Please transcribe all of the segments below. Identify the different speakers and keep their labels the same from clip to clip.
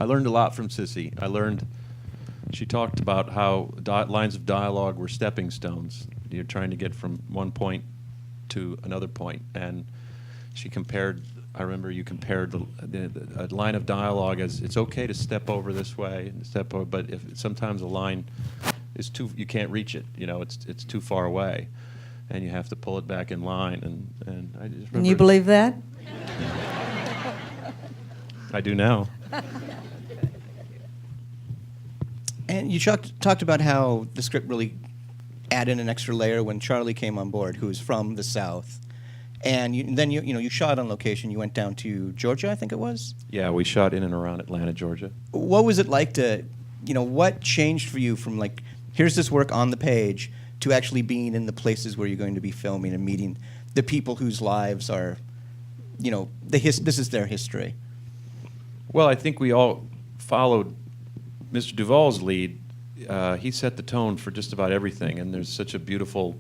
Speaker 1: I learned a lot from Sissy. She talked about how lines of dialogue were stepping stones. You're trying to get from one point to another point. And she compared, I remember you compared a line of dialogue as it's okay to step over this way, and step over, but if sometimes a line is you can't reach it. It's too far away, and you have to pull it back in line. And I just remember.
Speaker 2: Can you believe that?
Speaker 1: I do now.
Speaker 3: And you talked about how the script really added an extra layer when Charlie came on board, who is from the South. And then you shot on location. You went down to Georgia, I think it was?
Speaker 1: Yeah, we shot in and around Atlanta, Georgia.
Speaker 3: What was it like to, what changed for you from like, here's this work on the page, to actually being in the places where you're going to be filming and meeting the people whose lives are, this is their history?
Speaker 1: Well, I think we all followed Mr. Duvall's lead. He set the tone for just about everything, and there's such a beautiful,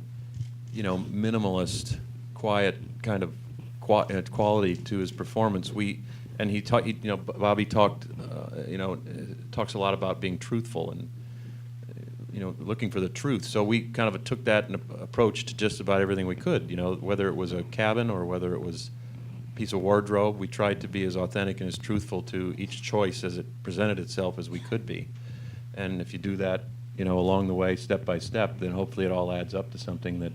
Speaker 1: minimalist, quiet kind of quality to his performance. Bobby talks a lot about being truthful and looking for the truth. So we kind of took that and approach to just about everything we could. Whether it was a cabin or whether it was a piece of wardrobe, we tried to be as authentic and as truthful to each choice as it presented itself as we could be. And if you do that, along the way, step by step, then hopefully it all adds up to something that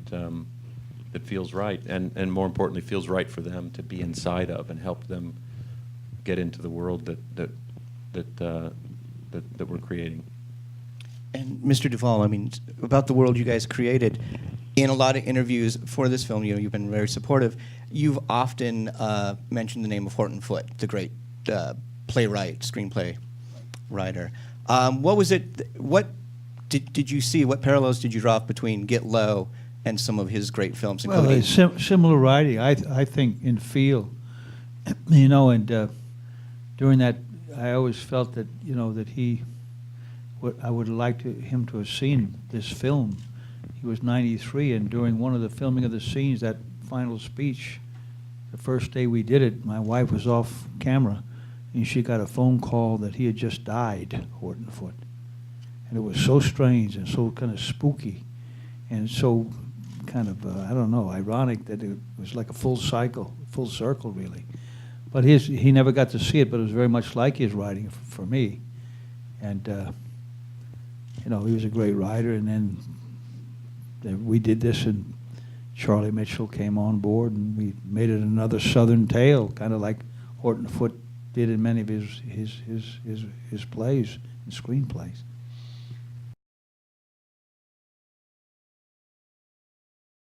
Speaker 1: feels right, and more importantly, feels right for them to be inside of and help them get into the world that we're creating.
Speaker 3: And Mr. Duvall, about the world you guys created, in a lot of interviews for this film, you've been very supportive. You've often mentioned the name of Horton Foote, the great playwright, screenplay writer. What was it? What did you see? What parallels did you draw between Get Low and some of his great films?
Speaker 4: Well, it's similar writing, I think, in feel. And during that, I always felt that that I would like him to have seen this film. He was 93, and during one of the filming of the scenes, that final speech, the first day we did it, my wife was off camera, and she got a phone call that he had just died, Horton Foote. And it was so strange and so kind of spooky and so kind of, ironic that it was like a full circle, really. But he never got to see it, but it was very much like his writing for me. And, he was a great writer, and then we did this, and Charlie Mitchell came on board, and we made it another Southern tale, kind of like Horton Foote did in many of his plays and screenplays.